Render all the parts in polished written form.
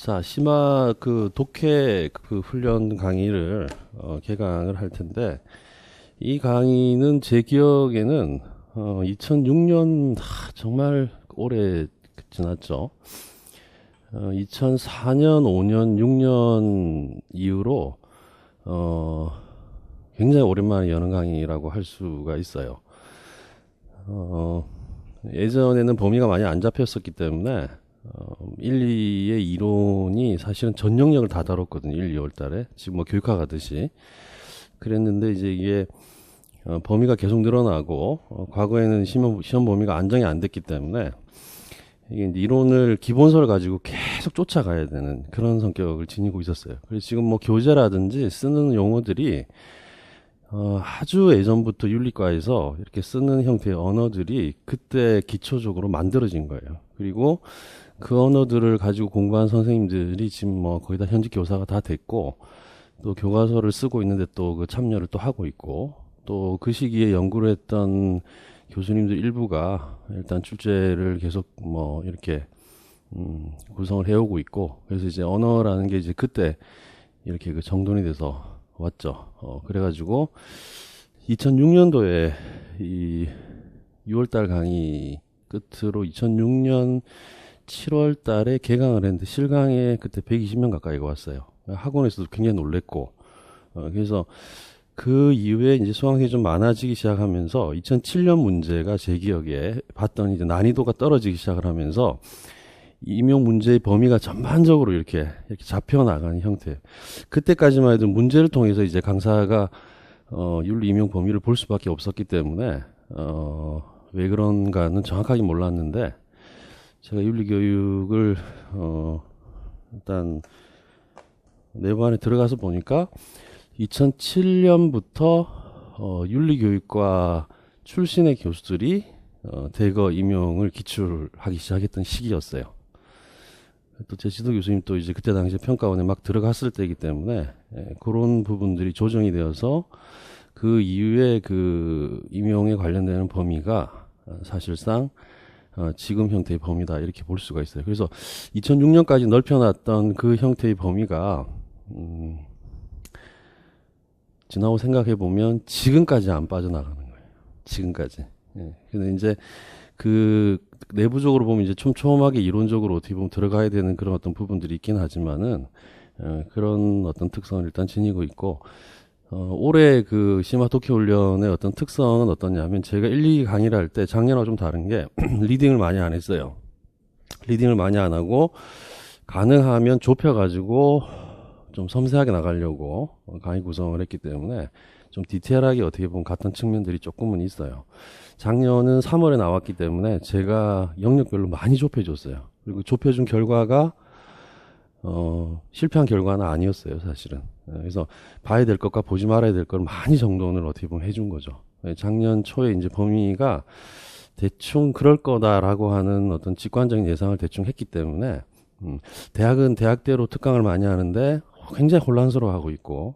자, 심화 그 독해 그 훈련 강의를 개강을 할 텐데, 이 강의는 제 기억에는 2006년 정말 오래 지났죠. 2004년, 5년, 6년 이후로 굉장히 오랜만에 여는 강의라고 할 수가 있어요. 예전에는 범위가 많이 안 잡혔었기 때문에 1, 2의 이론이 사실은 전 영역을 다 다뤘거든요. 1, 2월 달에. 지금 뭐 교육학 하듯이. 그랬는데 이제 이게 범위가 계속 늘어나고 과거에는 시험 범위가 안정이 안 됐기 때문에 이게 이제 이론을 기본서를 가지고 계속 쫓아가야 되는 그런 성격을 지니고 있었어요. 그래서 지금 뭐 교재라든지 쓰는 용어들이 아주 예전부터 윤리과에서 이렇게 쓰는 형태의 언어들이 그때 기초적으로 만들어진 거예요. 그리고 그 언어들을 가지고 공부한 선생님들이 지금 뭐 거의 다 현직 교사가 다 됐고, 또 교과서를 쓰고 있는데 또 그 참여를 또 하고 있고, 또 그 시기에 연구를 했던 교수님들 일부가 일단 출제를 계속 뭐 이렇게 구성을 해오고 있고, 그래서 이제 언어라는 게 이제 그때 이렇게 그 정돈이 돼서 왔죠. 그래가지고 2006년도에 이 6월달 강의 끝으로 2006년 7월 달에 개강을 했는데 실강에 그때 120명 가까이가 왔어요. 학원에서도 굉장히 놀랬고, 그래서 그 이후에 이제 수강생이 좀 많아지기 시작하면서 2007년 문제가 제 기억에 봤더니 이제 난이도가 떨어지기 시작을 하면서 임용 문제의 범위가 전반적으로 이렇게 잡혀나가는 형태. 그때까지만 해도 문제를 통해서 이제 강사가 윤리 임용 범위를 볼 수밖에 없었기 때문에 왜 그런가는 정확하게 몰랐는데, 제가 윤리 교육을 일단 내부 안에 들어가서 보니까 2007년부터 윤리교육과 출신의 교수들이 대거 임용을 기출하기 시작했던 시기였어요. 또 제 지도 교수님 또 이제 그때 당시에 평가원에 막 들어갔을 때이기 때문에 그런 부분들이 조정이 되어서 그 이후에 그 임용에 관련되는 범위가 사실상 지금 형태의 범위다 이렇게 볼 수가 있어요. 그래서 2006년까지 넓혀놨던 그 형태의 범위가 지나고 생각해 보면 지금까지 안 빠져나가는 거예요. 지금까지. 예. 근데 이제 그 내부적으로 보면 이제 촘촘하게 이론적으로 어떻게 보면 들어가야 되는 그런 어떤 부분들이 있긴 하지만은 그런 어떤 특성을 일단 지니고 있고, 올해 그 심화 독해 훈련의 어떤 특성은 어떠냐면, 제가 1, 2 강의를 할 때 작년하고 좀 다른 게 리딩을 많이 안 했어요. 리딩을 많이 안 하고 가능하면 좁혀가지고 좀 섬세하게 나가려고 강의 구성을 했기 때문에 좀 디테일하게 어떻게 보면 갔던 측면들이 조금은 있어요. 작년은 3월에 나왔기 때문에 제가 영역별로 많이 좁혀줬어요. 그리고 좁혀준 결과가 실패한 결과는 아니었어요, 사실은. 그래서 봐야 될 것과 보지 말아야 될 걸 많이 정돈을 어떻게 보면 해준 거죠. 작년 초에 이제 범위가 대충 그럴 거다라고 하는 어떤 직관적인 예상을 대충 했기 때문에 대학은 대학대로 특강을 많이 하는데 굉장히 혼란스러워하고 있고,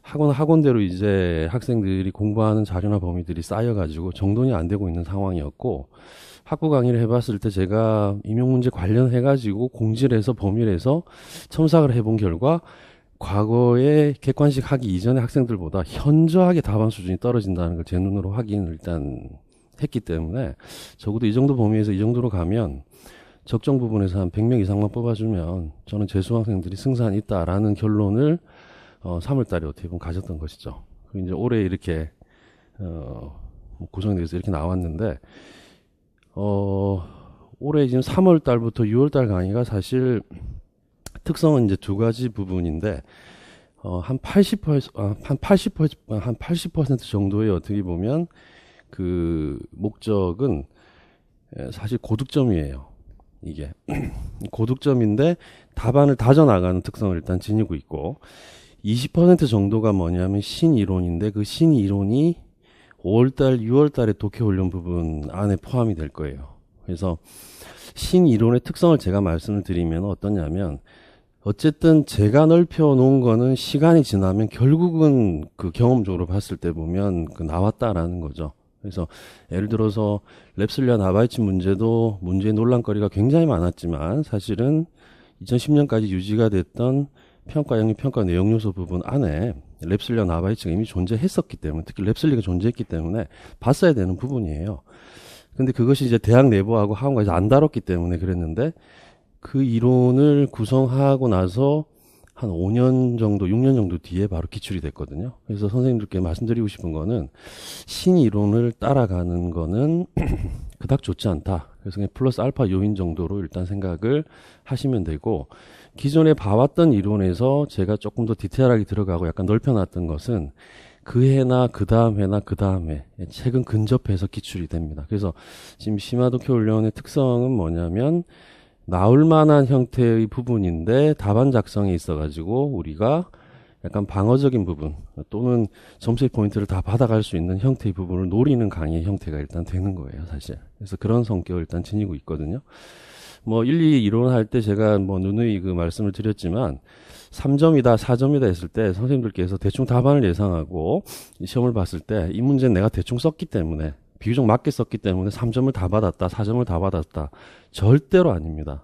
학원대로 이제 학생들이 공부하는 자료나 범위들이 쌓여가지고 정돈이 안 되고 있는 상황이었고, 학부 강의를 해봤을 때 제가 임용문제 관련해가지고 공지를 해서 범위를 해서 첨삭을 해본 결과 과거에 객관식 하기 이전의 학생들보다 현저하게 답안 수준이 떨어진다는 걸 제 눈으로 확인을 일단 했기 때문에, 적어도 이 정도 범위에서 이 정도로 가면 적정 부분에서 한 100명 이상만 뽑아주면 저는 제 수강생들이 승산이 있다라는 결론을 3월 달에 어떻게 보면 가졌던 것이죠. 그리고 이제 올해 이렇게 구성이 돼서 이렇게 나왔는데, 올해 지금 3월 달부터 6월 달 강의가 사실 특성은 이제 두 가지 부분인데, 한 80% 정도의 어떻게 보면 그 목적은 사실 고득점이에요. 이게 고득점인데 답안을 다져나가는 특성을 일단 지니고 있고, 20% 정도가 뭐냐면 신이론인데, 그 신이론이 5월달, 6월달에 독해훈련 부분 안에 포함이 될 거예요. 그래서 신이론의 특성을 제가 말씀을 드리면 어떠냐면, 어쨌든 제가 넓혀 놓은 거는 시간이 지나면 결국은 그 경험적으로 봤을 때 보면 그 나왔다라는 거죠. 그래서 예를 들어서 랩슬리아 나바이치 문제도 문제의 논란거리가 굉장히 많았지만 사실은 2010년까지 유지가 됐던 평가 영역 평가 내용 요소 부분 안에 랩슬리와 나바이츠가 이미 존재했었기 때문에, 특히 랩슬리가 존재했기 때문에 봤어야 되는 부분이에요. 근데 그것이 이제 대학 내부하고 학원과 이제 안 다뤘기 때문에 그랬는데, 그 이론을 구성하고 나서 한 5년 정도, 6년 정도 뒤에 바로 기출이 됐거든요. 그래서 선생님들께 말씀드리고 싶은 거는, 신이론을 따라가는 거는 그닥 좋지 않다. 그래서 그냥 플러스 알파 요인 정도로 일단 생각을 하시면 되고, 기존에 봐왔던 이론에서 제가 조금 더 디테일하게 들어가고 약간 넓혀놨던 것은 그 해나 그 다음 해나 그 다음 해, 최근 근접해서 기출이 됩니다. 그래서 지금 시마도쿄 훈련의 특성은 뭐냐면, 나올 만한 형태의 부분인데 답안 작성에 있어가지고 우리가 약간 방어적인 부분 또는 점수의 포인트를 다 받아갈 수 있는 형태의 부분을 노리는 강의의 형태가 일단 되는 거예요, 사실. 그래서 그런 성격을 일단 지니고 있거든요. 뭐 1, 2 이론할 때 제가 뭐 누누이 그 말씀을 드렸지만 3점이다, 4점이다 했을 때 선생님들께서 대충 답안을 예상하고 시험을 봤을 때 이 문제는 내가 대충 썼기 때문에, 비교적 맞게 썼기 때문에 3점을 다 받았다, 4점을 다 받았다. 절대로 아닙니다.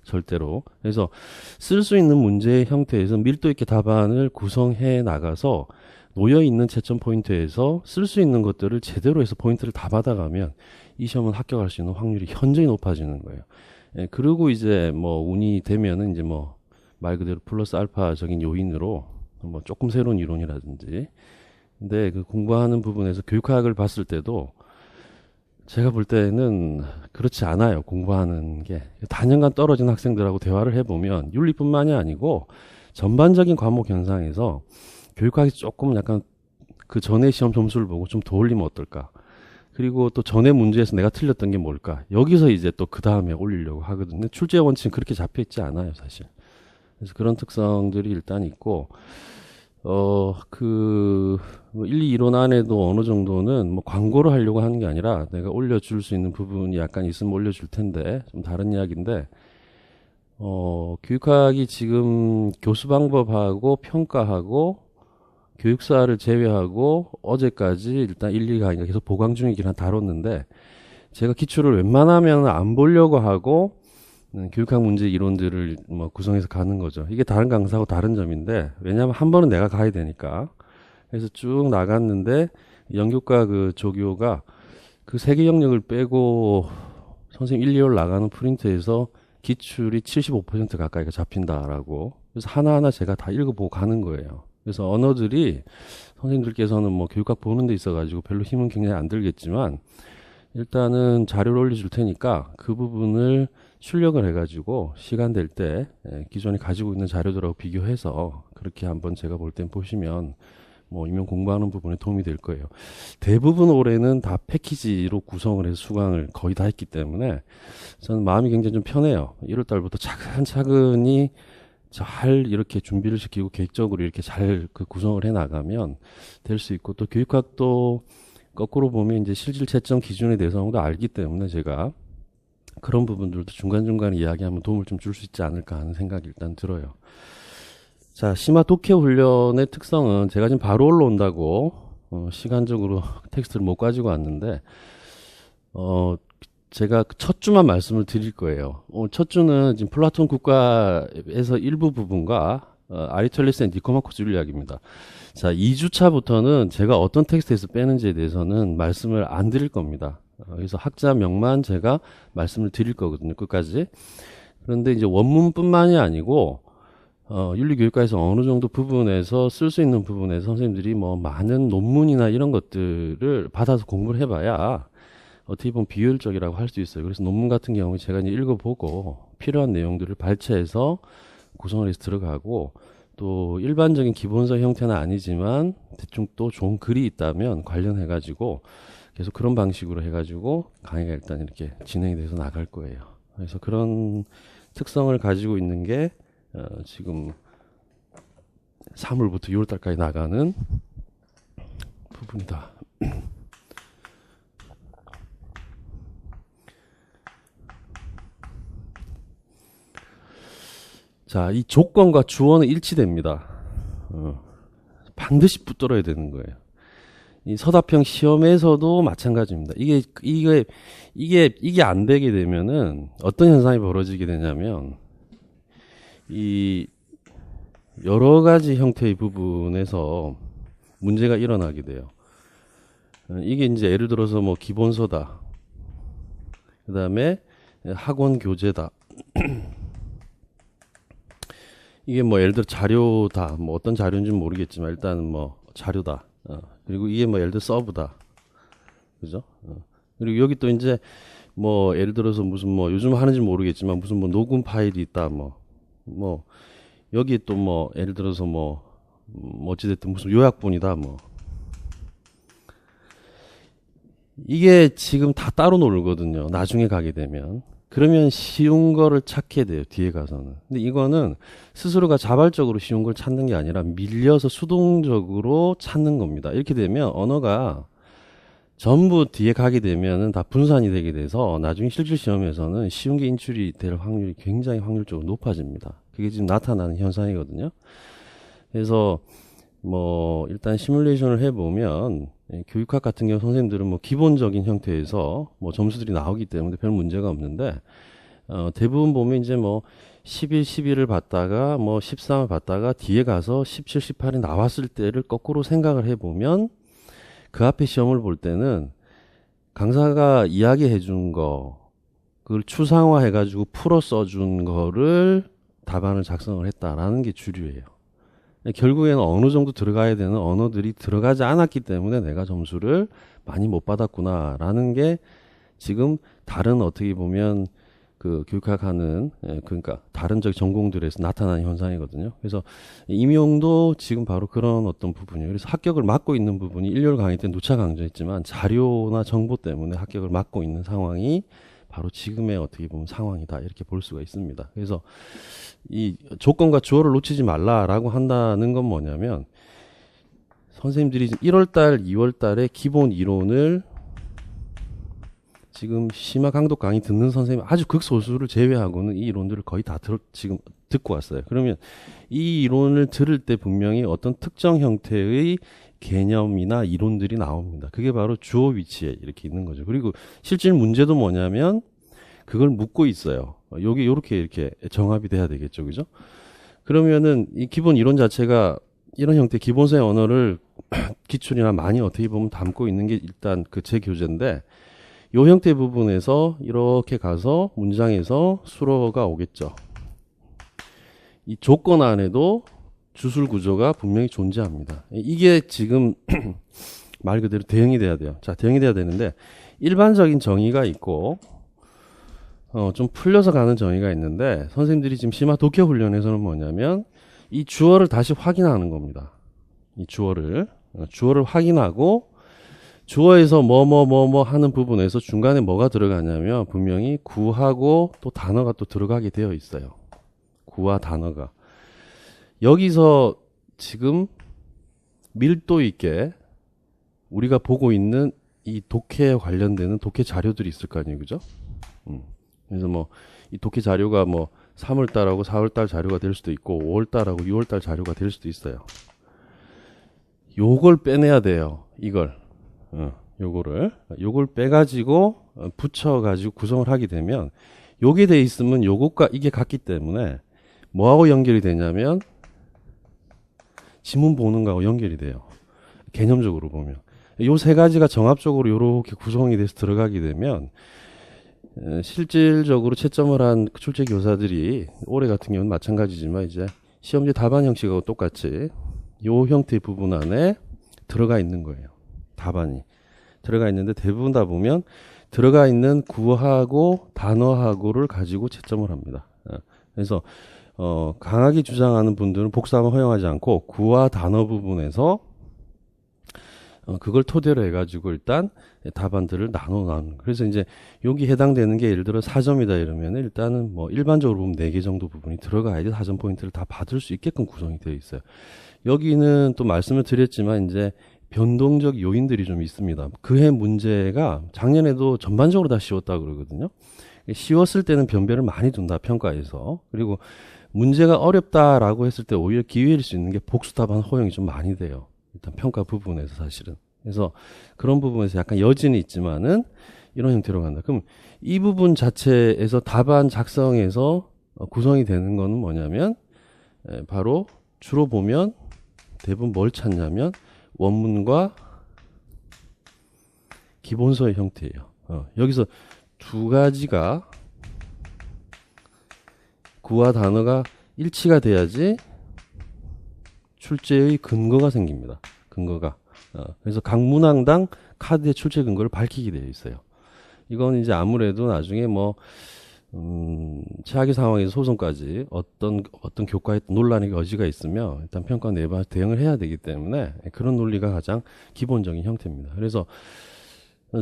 절대로. 그래서 쓸 수 있는 문제의 형태에서 밀도 있게 답안을 구성해 나가서 놓여있는 채점 포인트에서 쓸 수 있는 것들을 제대로 해서 포인트를 다 받아가면 이 시험은 합격할 수 있는 확률이 현저히 높아지는 거예요. 예, 그리고 이제 뭐 운이 되면은 이제 뭐 말 그대로 플러스 알파적인 요인으로 뭐 조금 새로운 이론이라든지. 근데 그 공부하는 부분에서 교육학을 봤을 때도 제가 볼 때는 그렇지 않아요. 공부하는 게. 단연간 떨어진 학생들하고 대화를 해보면 윤리뿐만이 아니고 전반적인 과목 현상에서 교육학이 조금 약간 그 전에 시험 점수를 보고 좀 더 올리면 어떨까. 그리고 또 전에 문제에서 내가 틀렸던 게 뭘까. 여기서 이제 또 그 다음에 올리려고 하거든요. 출제 원칙은 그렇게 잡혀있지 않아요, 사실. 그래서 그런 특성들이 일단 있고, 뭐 1, 2 이론 안에도 어느 정도는 뭐 광고를 하려고 하는 게 아니라 내가 올려줄 수 있는 부분이 약간 있으면 올려줄 텐데, 좀 다른 이야기인데, 교육학이 지금 교수 방법하고 평가하고 교육사를 제외하고 어제까지 일단 1, 2 강의가 계속 보강 중이긴 한 다뤘는데, 제가 기출을 웬만하면 안 보려고 하고 교육학 문제 이론들을 뭐 구성해서 가는 거죠. 이게 다른 강사하고 다른 점인데, 왜냐하면 한 번은 내가 가야 되니까. 그래서 쭉 나갔는데 영교과 그 조교가 그 세 개 영역을 빼고 선생님 1, 2월 나가는 프린트에서 기출이 75% 가까이가 잡힌다라고. 그래서 하나하나 제가 다 읽어보고 가는 거예요. 그래서 언어들이 선생님들께서는 뭐 교육학 보는 데 있어가지고 별로 힘은 굉장히 안 들겠지만, 일단은 자료를 올려줄 테니까 그 부분을 출력을 해가지고 시간 될 때 기존에 가지고 있는 자료들하고 비교해서 그렇게 한번 제가 볼 땐 보시면 뭐 임용 공부하는 부분에 도움이 될 거예요. 대부분 올해는 다 패키지로 구성을 해서 수강을 거의 다 했기 때문에 저는 마음이 굉장히 좀 편해요. 1월 달부터 차근차근히 잘 이렇게 준비를 시키고 계획적으로 이렇게 잘 그 구성을 해 나가면 될 수 있고, 또 교육학도 거꾸로 보면 이제 실질 채점 기준에 대해서 도 알기 때문에 제가 그런 부분들도 중간중간 이야기하면 도움을 좀 줄 수 있지 않을까 하는 생각이 일단 들어요. 자, 시마도쿄 훈련의 특성은 제가 지금 바로 올라온다고 시간적으로 텍스트를 못 가지고 왔는데, 제가 첫 주만 말씀을 드릴 거예요. 첫 주는 지금 플라톤 국가에서 일부 부분과 아리스토텔레스 앤 니코마코스 윤리학입니다. 자, 2주차부터는 제가 어떤 텍스트에서 빼는지에 대해서는 말씀을 안 드릴 겁니다. 그래서 학자명만 제가 말씀을 드릴 거거든요, 끝까지. 그런데 이제 원문뿐만이 아니고 윤리교육과에서 어느 정도 부분에서 쓸 수 있는 부분에서 선생님들이 뭐 많은 논문이나 이런 것들을 받아서 공부를 해봐야 어떻게 보면 비효율적이라고 할 수 있어요. 그래서 논문 같은 경우에 제가 이제 읽어보고 필요한 내용들을 발췌해서 구성을 해서 들어가고, 또 일반적인 기본서 형태는 아니지만 대충 또 좋은 글이 있다면 관련해가지고 계속 그런 방식으로 해가지고 강의가 일단 이렇게 진행이 돼서 나갈 거예요. 그래서 그런 특성을 가지고 있는 게 지금 3월부터 6월달까지 나가는 부분이다. 자, 이 조건과 주어는 일치됩니다. 반드시 붙들어야 되는 거예요. 이 서답형 시험에서도 마찬가지입니다. 이게 안 되게 되면은 어떤 현상이 벌어지게 되냐면, 이 여러 가지 형태의 부분에서 문제가 일어나게 돼요. 이게 이제 예를 들어서 뭐 기본서다. 그 다음에 학원 교재다. 이게 뭐 예를 들어 자료다. 뭐 어떤 자료인지는 모르겠지만 일단 뭐 자료다. 그리고 이게 뭐 예를 들어 서브다. 그죠? 그리고 여기 또 이제 뭐 예를 들어서 무슨 뭐 요즘 하는지 모르겠지만 무슨 뭐 녹음 파일이 있다. 뭐 여기 또 뭐 예를 들어서 뭐 어찌됐든 무슨 요약본이다. 뭐 이게 지금 다 따로 놀거든요. 나중에 가게 되면. 그러면 쉬운 거를 찾게 돼요. 뒤에 가서는. 근데 이거는 스스로가 자발적으로 쉬운 걸 찾는 게 아니라 밀려서 수동적으로 찾는 겁니다. 이렇게 되면 언어가 전부 뒤에 가게 되면은 다 분산이 되게 돼서 나중에 실질 시험에서는 쉬운 게 인출이 될 확률이 굉장히 확률적으로 높아집니다. 그게 지금 나타나는 현상이거든요. 그래서 뭐 일단 시뮬레이션을 해보면 교육학 같은 경우 선생님들은 뭐 기본적인 형태에서 뭐 점수들이 나오기 때문에 별 문제가 없는데 대부분 보면 이제 뭐 11, 12를 받다가 뭐 13을 받다가 뒤에 가서 17, 18이 나왔을 때를 거꾸로 생각을 해보면 그 앞에 시험을 볼 때는 강사가 이야기해 준 거 그걸 추상화 해가지고 풀어 써준 거를 답안을 작성을 했다라는 게 주류예요. 결국에는 어느 정도 들어가야 되는 언어들이 들어가지 않았기 때문에 내가 점수를 많이 못 받았구나라는 게 지금 다른 어떻게 보면 그 교육학 하는 그러니까 다른 전공들에서 나타나는 현상이거든요. 그래서 임용도 지금 바로 그런 어떤 부분이에요. 그래서 합격을 막고 있는 부분이 일요일 강의 때 누차 강조했지만 자료나 정보 때문에 합격을 막고 있는 상황이 바로 지금의 어떻게 보면 상황이다 이렇게 볼 수가 있습니다. 그래서 이 조건과 주어를 놓치지 말라라고 한다는 건 뭐냐면 선생님들이 1월달, 2월달에 기본 이론을 지금 심화 강독 강의 듣는 선생님 아주 극소수를 제외하고는 이 이론들을 거의 다 지금 듣고 왔어요. 그러면 이 이론을 들을 때 분명히 어떤 특정 형태의 개념이나 이론들이 나옵니다. 그게 바로 주어 위치에 이렇게 있는 거죠. 그리고 실질 문제도 뭐냐면 그걸 묻고 있어요. 여기 이렇게 정합이 돼야 되겠죠. 그죠? 그러면은 이 기본 이론 자체가 이런 형태 기본서의 언어를 기출이나 많이 어떻게 보면 담고 있는 게 일단 그 제 교재인데 요 형태 부분에서 이렇게 가서 문장에서 수로가 오겠죠. 이 조건 안에도 주술 구조가 분명히 존재합니다. 이게 지금 말 그대로 대응이 돼야 돼요. 자, 대응이 돼야 되는데 일반적인 정의가 있고 좀 풀려서 가는 정의가 있는데 선생님들이 지금 심화 독해 훈련에서는 뭐냐면 이 주어를 다시 확인하는 겁니다. 이 주어를 확인하고 주어에서 뭐 하는 부분에서 중간에 뭐가 들어가냐면 분명히 구하고 또 단어가 또 들어가게 되어 있어요. 구와 단어가. 여기서 지금 밀도 있게 우리가 보고 있는 이 독해에 관련되는 독해 자료들이 있을 거 아니에요. 그죠? 그래서 뭐 이 독해 자료가 뭐 3월달하고 4월달 자료가 될 수도 있고 5월달하고 6월달 자료가 될 수도 있어요. 요걸 빼내야 돼요. 요걸 빼가지고 붙여가지고 구성을 하게 되면 요게 돼 있으면 요것과 이게 같기 때문에 뭐하고 연결이 되냐면 지문 보는 거하고 연결이 돼요. 개념적으로 보면 요 세 가지가 정합적으로 요렇게 구성이 돼서 들어가게 되면 실질적으로 채점을 한 출제 교사들이 올해 같은 경우는 마찬가지지만 이제 시험지 답안 형식하고 똑같이 요 형태의 부분 안에 들어가 있는 거예요. 답안이 들어가 있는데 대부분 다 보면 들어가 있는 구하고 단어하고를 가지고 채점을 합니다. 그래서 강하게 주장하는 분들은 복사만 허용하지 않고 구와 단어 부분에서 그걸 토대로 해가지고 일단 답안들을 나누는. 그래서 이제 여기 해당되는 게 예를 들어 4점이다 이러면 일단은 뭐 일반적으로 보면 4개 정도 부분이 들어가야지 4점 포인트를 다 받을 수 있게끔 구성이 되어 있어요. 여기는 또 말씀을 드렸지만 이제 변동적 요인들이 좀 있습니다. 그해 문제가 작년에도 전반적으로 다 쉬웠다 그러거든요. 쉬웠을 때는 변별을 많이 둔다 평가에서. 그리고 문제가 어렵다라고 했을 때 오히려 기회일 수 있는 게 복수답안 허용이 좀 많이 돼요. 일단 평가 부분에서 사실은. 그래서 그런 부분에서 약간 여진이 있지만은 이런 형태로 간다. 그럼 이 부분 자체에서 답안 작성에서 구성이 되는 거는 뭐냐면 바로 주로 보면 대부분 뭘 찾냐면 원문과 기본서의 형태예요. 여기서 두 가지가 구와 단어가 일치가 돼야지 출제의 근거가 생깁니다. 근거가. 그래서 각 문항당 카드의 출제 근거를 밝히게 되어 있어요. 이건 이제 아무래도 나중에 뭐 최악의 상황에서 소송까지 어떤 교과에 논란의 여지가 있으면 일단 평가 내부 대응을 해야 되기 때문에 그런 논리가 가장 기본적인 형태입니다. 그래서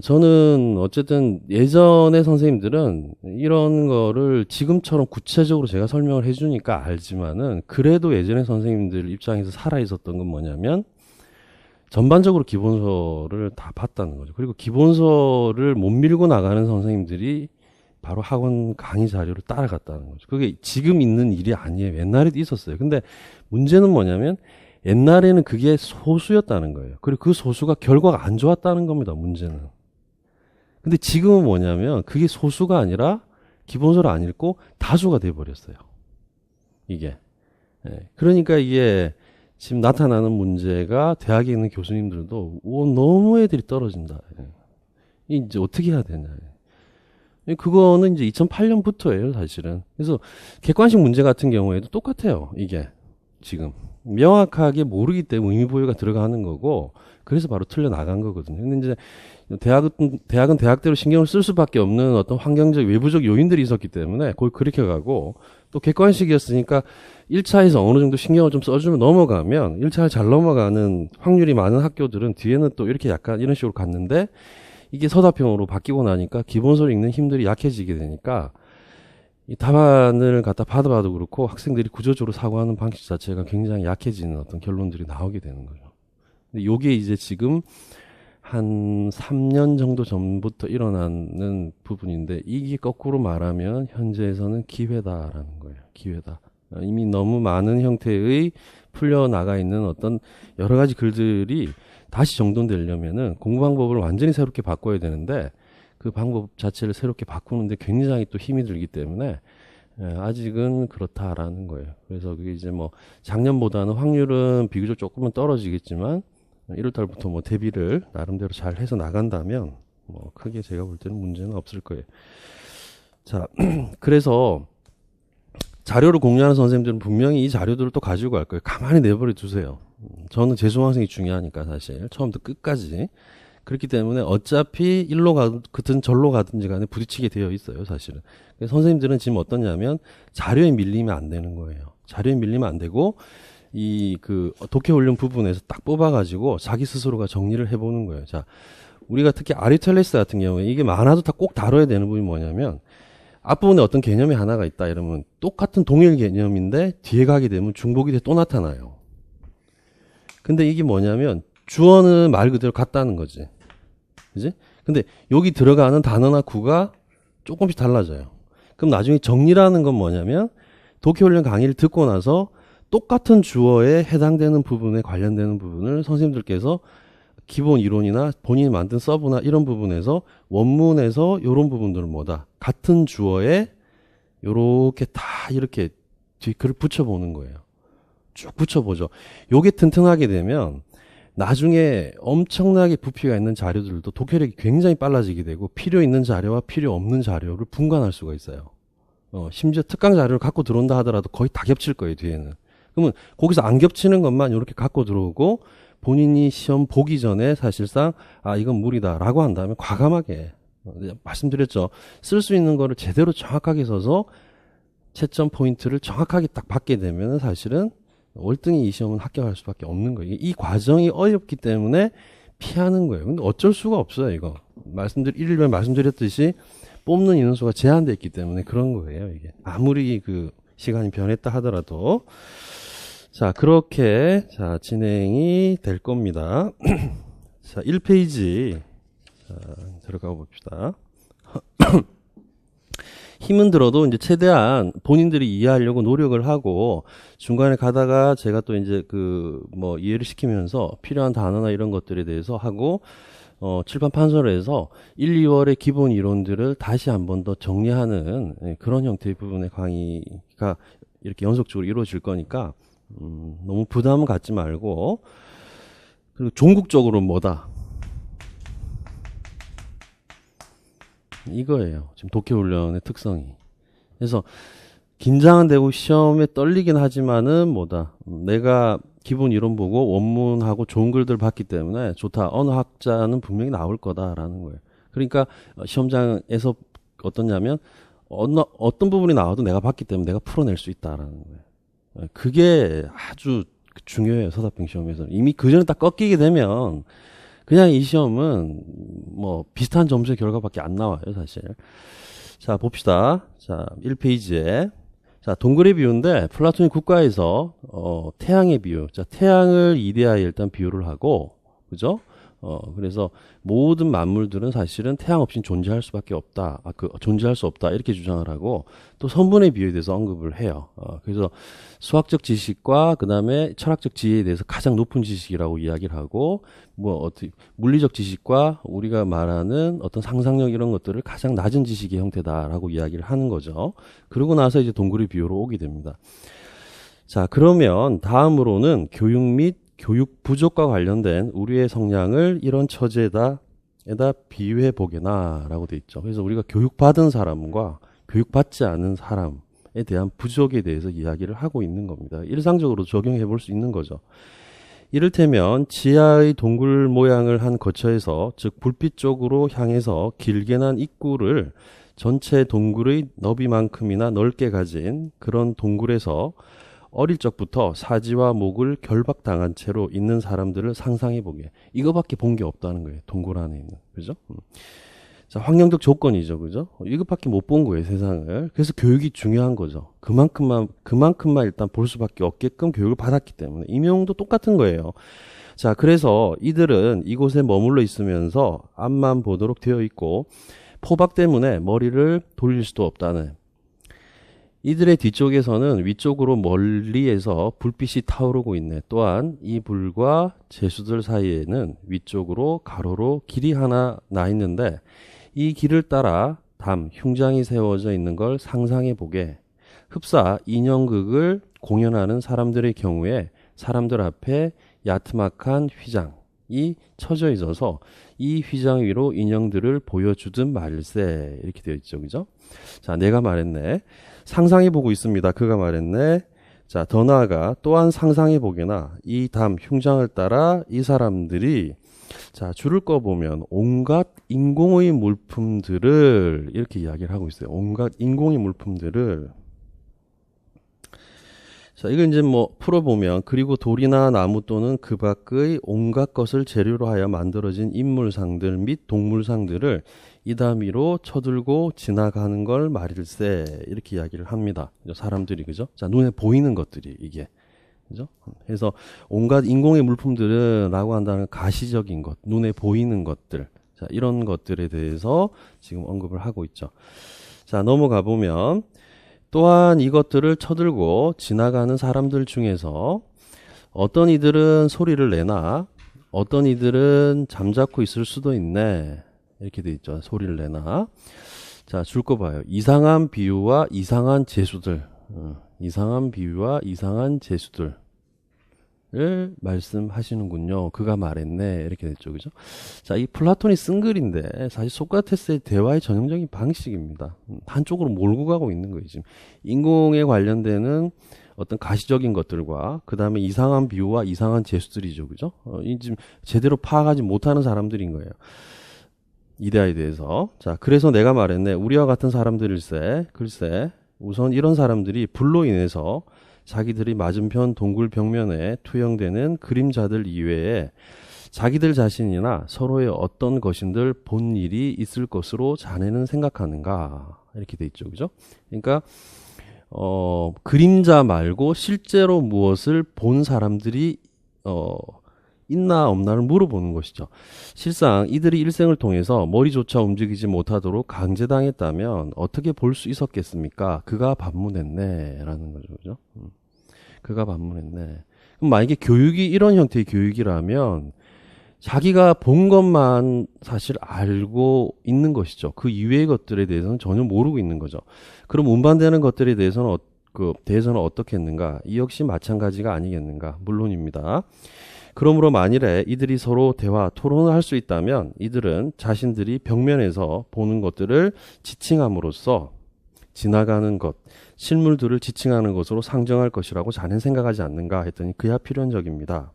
저는 어쨌든 예전의 선생님들은 이런 거를 지금처럼 구체적으로 제가 설명을 해주니까 알지만은 그래도 예전의 선생님들 입장에서 살아 있었던 건 뭐냐면 전반적으로 기본서를 다 봤다는 거죠. 그리고 기본서를 못 밀고 나가는 선생님들이 바로 학원 강의 자료를 따라갔다는 거죠. 그게 지금 있는 일이 아니에요. 옛날에도 있었어요. 근데 문제는 뭐냐면 옛날에는 그게 소수였다는 거예요. 그리고 그 소수가 결과가 안 좋았다는 겁니다. 문제는. 근데 지금은 뭐냐면 그게 소수가 아니라 기본서를 안 읽고 다수가 돼버렸어요. 이게. 그러니까 이게 지금 나타나는 문제가 대학에 있는 교수님들도 너무 애들이 떨어진다. 이제 어떻게 해야 되냐. 그거는 이제 2008년부터예요, 사실은. 그래서 객관식 문제 같은 경우에도 똑같아요, 이게. 지금. 명확하게 모르기 때문에 의미부여가 들어가는 거고, 그래서 바로 틀려 나간 거거든요. 근데 이제 대학은 대학대로 신경을 쓸 수밖에 없는 어떤 환경적, 외부적 요인들이 있었기 때문에 그걸 그렇게 가고, 또 객관식이었으니까 1차에서 어느 정도 신경을 좀 써주면 넘어가면 1차를 잘 넘어가는 확률이 많은 학교들은 뒤에는 또 이렇게 약간 이런 식으로 갔는데 이게 서답형으로 바뀌고 나니까 기본서를 읽는 힘들이 약해지게 되니까 이 답안을 갖다 받아봐도 그렇고 학생들이 구조적으로 사고하는 방식 자체가 굉장히 약해지는 어떤 결론들이 나오게 되는 거죠. 근데 요게 이제 지금 한 3년 정도 전부터 일어나는 부분인데 이게 거꾸로 말하면 현재에서는 기회다라는 거예요. 기회다. 이미 너무 많은 형태의 풀려나가 있는 어떤 여러 가지 글들이 다시 정돈되려면은 공부 방법을 완전히 새롭게 바꿔야 되는데 그 방법 자체를 새롭게 바꾸는데 굉장히 또 힘이 들기 때문에 아직은 그렇다라는 거예요. 그래서 그게 이제 뭐 작년보다는 확률은 비교적 조금은 떨어지겠지만 1월달부터 뭐 대비를 나름대로 잘 해서 나간다면 뭐 크게 제가 볼 때는 문제는 없을 거예요. 자, 그래서 자료를 공유하는 선생님들은 분명히 이 자료들을 또 가지고 갈 거예요. 가만히 내버려 두세요. 저는 재수강생이 중요하니까 사실 처음부터 끝까지. 그렇기 때문에 어차피 일로 가든 절로 가든지 간에 부딪히게 되어 있어요, 사실은. 선생님들은 지금 어떠냐면 자료에 밀리면 안 되는 거예요. 자료에 밀리면 안 되고 이 그 독해훈련 부분에서 딱 뽑아가지고 자기 스스로가 정리를 해보는 거예요. 자, 우리가 특히 아리스토텔레스 같은 경우에 이게 많아도 다 꼭 다뤄야 되는 부분이 뭐냐면 앞부분에 어떤 개념이 하나가 있다 이러면 똑같은 동일 개념인데 뒤에 가게 되면 중복이 또 나타나요. 근데 이게 뭐냐면 주어는 말 그대로 같다는 거지. 그지? 근데 여기 들어가는 단어나 구가 조금씩 달라져요. 그럼 나중에 정리라는 건 뭐냐면 독해훈련 강의를 듣고 나서 똑같은 주어에 해당되는 부분에 관련되는 부분을 선생님들께서 기본 이론이나 본인이 만든 서브나 이런 부분에서 원문에서 이런 부분들은 뭐다? 같은 주어에 요렇게 다 이렇게 글을 붙여보는 거예요. 쭉 붙여보죠. 요게 튼튼하게 되면 나중에 엄청나게 부피가 있는 자료들도 독해력이 굉장히 빨라지게 되고 필요 있는 자료와 필요 없는 자료를 분간할 수가 있어요. 심지어 특강 자료를 갖고 들어온다 하더라도 거의 다 겹칠 거예요, 뒤에는. 그러면 거기서 안 겹치는 것만 이렇게 갖고 들어오고 본인이 시험 보기 전에 사실상 이건 무리다라고 한다면 과감하게 말씀드렸죠. 쓸 수 있는 거를 제대로 정확하게 써서 채점 포인트를 정확하게 딱 받게 되면 사실은 월등히 이 시험은 합격할 수밖에 없는 거예요. 이 과정이 어렵기 때문에 피하는 거예요. 근데 어쩔 수가 없어요, 이거. 일일에 말씀드렸듯이 뽑는 인원수가 제한되어 있기 때문에 그런 거예요, 이게. 아무리 그 시간이 변했다 하더라도. 자, 그렇게, 자, 진행이 될 겁니다. 자, 1페이지. 자, 들어가 봅시다. 힘은 들어도 이제 최대한 본인들이 이해하려고 노력을 하고 중간에 가다가 제가 또 이제 이해를 시키면서 필요한 단어나 이런 것들에 대해서 하고 칠판 판서를 해서 1, 2월의 기본 이론들을 다시 한 번 더 정리하는 그런 형태의 부분의 강의가 이렇게 연속적으로 이루어질 거니까 너무 부담은 갖지 말고, 그리고 종국적으로 뭐다 이거예요. 지금 독해훈련의 특성이. 그래서 긴장은 되고 시험에 떨리긴 하지만은 뭐다, 내가 기본 이론 보고 원문하고 좋은 글들 봤기 때문에 좋다, 언어학자는 분명히 나올 거다라는 거예요. 그러니까 시험장에서 어떠냐면 어떤 부분이 나와도 내가 봤기 때문에 내가 풀어낼 수 있다라는 거예요. 그게 아주 중요해요. 서답형 시험에서. 이미 그 전에 딱 꺾이게 되면 그냥 이 시험은 뭐 비슷한 점수의 결과밖에 안 나와요, 사실. 자, 봅시다. 자, 1페이지에. 자, 동굴의 비유인데, 플라톤이 국가에서, 태양의 비유. 자, 태양을 이데아에 일단 비유를 하고, 그죠? 그래서 모든 만물들은 사실은 태양 없이는 존재할 수밖에 없다. 존재할 수 없다. 이렇게 주장을 하고, 또 선분의 비유에 대해서 언급을 해요. 그래서 수학적 지식과 그 다음에 철학적 지혜에 대해서 가장 높은 지식이라고 이야기를 하고, 물리적 지식과 우리가 말하는 어떤 상상력 이런 것들을 가장 낮은 지식의 형태다라고 이야기를 하는 거죠. 그러고 나서 이제 동굴의 비유로 오게 됩니다. 자, 그러면 다음으로는 교육 및 교육 부족과 관련된 우리의 성향을 이런 처지에다 비유해 보게나 라고 돼 있죠. 그래서 우리가 교육받은 사람과 교육받지 않은 사람에 대한 부족에 대해서 이야기를 하고 있는 겁니다. 일상적으로 적용해 볼 수 있는 거죠. 이를테면 지하의 동굴 모양을 한 거처에서, 즉 불빛 쪽으로 향해서 길게 난 입구를 전체 동굴의 너비만큼이나 넓게 가진 그런 동굴에서 어릴 적부터 사지와 목을 결박당한 채로 있는 사람들을 상상해 보게. 이거밖에 본 게 없다는 거예요. 동굴 안에 있는. 그죠? 자, 환경적 조건이죠. 그죠? 이것밖에 못 본 거예요, 세상을. 그래서 교육이 중요한 거죠. 그만큼만 일단 볼 수밖에 없게끔 교육을 받았기 때문에. 임용도 똑같은 거예요. 자, 그래서 이들은 이곳에 머물러 있으면서 앞만 보도록 되어 있고, 포박 때문에 머리를 돌릴 수도 없다는. 이들의 뒤쪽에서는 위쪽으로 멀리에서 불빛이 타오르고 있네. 또한 이 불과 제수들 사이에는 위쪽으로 가로로 길이 하나 나 있는데, 이 길을 따라 흉장이 세워져 있는 걸 상상해 보게. 흡사 인형극을 공연하는 사람들의 경우에 사람들 앞에 야트막한 휘장이 쳐져 있어서 이 휘장 위로 인형들을 보여주듯 말일세. 이렇게 되어 있죠. 그죠? 자, 내가 말했네. 상상해 보고 있습니다. 그가 말했네. 자, 더 나아가 또한 상상해 보게나 이 흉장을 따라 이 사람들이, 자, 줄을 꺼보면 온갖 인공의 물품들을 이렇게 이야기를 하고 있어요. 온갖 인공의 물품들을. 자, 이걸 이제 뭐 풀어보면, 그리고 돌이나 나무 또는 그 밖의 온갖 것을 재료로 하여 만들어진 인물상들 및 동물상들을 이다미로 쳐들고 지나가는 걸 말일세. 이렇게 이야기를 합니다. 사람들이, 그죠? 자, 눈에 보이는 것들이 이게. 그죠? 그래서 온갖 인공의 물품들은 라고 한다는 가시적인 것, 눈에 보이는 것들. 자, 이런 것들에 대해서 지금 언급을 하고 있죠. 자, 넘어가 보면, 또한 이것들을 쳐들고 지나가는 사람들 중에서 어떤 이들은 소리를 내나 어떤 이들은 잠자코 있을 수도 있네. 이렇게 돼 있죠. 소리를 내나. 자, 줄 거 봐요. 이상한 비유와 이상한 재수들. 이상한 비유와 이상한 재수들을 말씀하시는군요. 그가 말했네. 이렇게 됐죠. 그죠? 자, 이 플라톤이 쓴 글인데 사실 소크라테스의 대화의 전형적인 방식입니다. 한쪽으로 몰고 가고 있는 거예요. 지금 인공에 관련되는 어떤 가시적인 것들과 그 다음에 이상한 비유와 이상한 재수들이죠. 그죠? 이 지금 제대로 파악하지 못하는 사람들인 거예요. 이데아에 대해서. 자, 그래서 내가 말했네. 우리와 같은 사람들일세. 글쎄, 우선 이런 사람들이 불로 인해서 자기들이 맞은편 동굴 벽면에 투영되는 그림자들 이외에 자기들 자신이나 서로의 어떤 것인들 본 일이 있을 것으로 자네는 생각하는가. 이렇게 돼 있죠. 그죠? 그러니까 그림자 말고 실제로 무엇을 본 사람들이 있나 없나를 물어보는 것이죠. 실상 이들이 일생을 통해서 머리조차 움직이지 못하도록 강제당했다면 어떻게 볼 수 있었겠습니까? 그가 반문했네 라는 거죠. 그죠? 그가 반문했네. 그럼 만약에 교육이 이런 형태의 교육이라면 자기가 본 것만 사실 알고 있는 것이죠. 그 이외의 것들에 대해서는 전혀 모르고 있는 거죠. 그럼 운반되는 것들에 대해서는 어떻게 했는가? 이 역시 마찬가지가 아니겠는가? 물론입니다. 그러므로 만일에 이들이 서로 대화, 토론을 할 수 있다면 이들은 자신들이 벽면에서 보는 것들을 지칭함으로써 지나가는 것, 실물들을 지칭하는 것으로 상정할 것이라고 자넨 생각하지 않는가 했더니 그야 필연적입니다.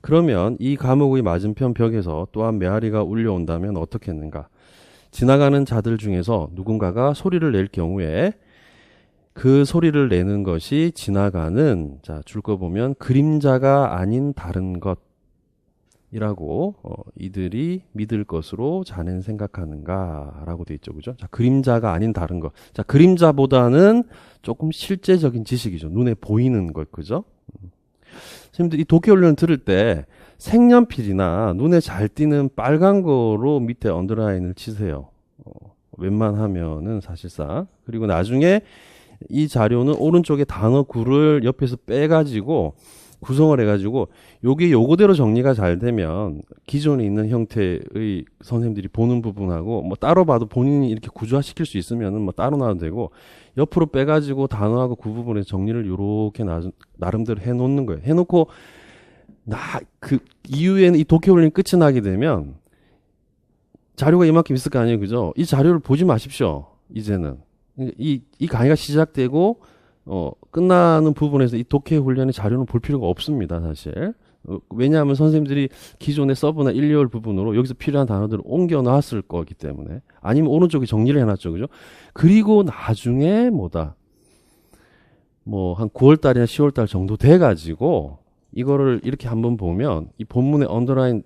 그러면 이 감옥의 맞은편 벽에서 또한 메아리가 울려온다면 어떻게 했는가? 지나가는 자들 중에서 누군가가 소리를 낼 경우에 그 소리를 내는 것이 지나가는, 자, 줄 거 보면 그림자가 아닌 다른 것이라고 이들이 믿을 것으로 자넨 생각하는가라고 돼 있죠. 그죠? 자, 그림자가 아닌 다른 것. 자, 그림자보다는 조금 실제적인 지식이죠. 눈에 보이는 것. 그죠? 선생님들 이 독해훈련을 들을 때 색연필이나 눈에 잘 띄는 빨간 거로 밑에 언더라인을 치세요. 웬만하면은 사실상. 그리고 나중에 이 자료는 오른쪽에 단어 구를 옆에서 빼가지고 구성을 해가지고 요거대로 정리가 잘 되면 기존에 있는 형태의 선생님들이 보는 부분하고 뭐 따로 봐도 본인이 이렇게 구조화시킬 수 있으면은 뭐 따로 놔도 되고 옆으로 빼가지고 단어하고 구 부분에서 정리를 요렇게 나름대로 해놓는 거예요. 해놓고 그 이후에는 이 독해훈련이 끝이 나게 되면 자료가 이만큼 있을 거 아니에요. 그죠? 이 자료를 보지 마십시오. 이제는. 이 강의가 시작되고, 끝나는 부분에서 이 독해 훈련의 자료는 볼 필요가 없습니다, 사실. 왜냐하면 선생님들이 기존의 서브나 1, 2월 부분으로 여기서 필요한 단어들을 옮겨 놨을 거기 때문에. 아니면 오른쪽에 정리를 해놨죠, 그죠? 그리고 나중에 한 9월달이나 10월달 정도 돼가지고, 이거를 이렇게 한번 보면, 이 본문의 언더라인을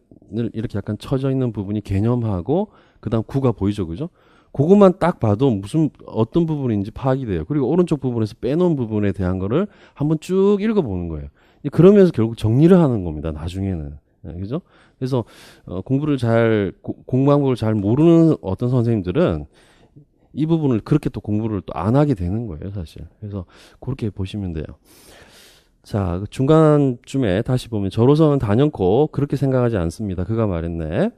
이렇게 약간 쳐져 있는 부분이 개념하고, 그 다음 구가 보이죠, 그죠? 그것만 딱 봐도 어떤 부분인지 파악이 돼요. 그리고 오른쪽 부분에서 빼놓은 부분에 대한 거를 한번 쭉 읽어보는 거예요. 그러면서 결국 정리를 하는 겁니다. 나중에는. 그죠? 그래서, 공부방법을 잘 모르는 어떤 선생님들은 이 부분을 그렇게 또 공부를 또 안 하게 되는 거예요, 사실. 그래서 그렇게 보시면 돼요. 자, 중간쯤에 다시 보면 저로서는 단연코 그렇게 생각하지 않습니다. 그가 말했네.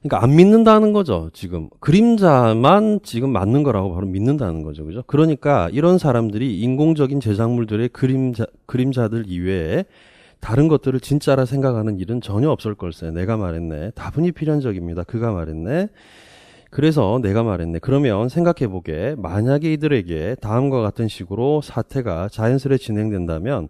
그러니까 안 믿는다는 거죠, 지금. 그림자만 지금 맞는 거라고 바로 믿는다는 거죠, 그죠? 그러니까 이런 사람들이 인공적인 제작물들의 그림자들 이외에 다른 것들을 진짜라 생각하는 일은 전혀 없을 걸세. 내가 말했네. 다분히 필연적입니다. 그가 말했네. 그래서 내가 말했네. 그러면 생각해보게. 만약에 이들에게 다음과 같은 식으로 사태가 자연스레 진행된다면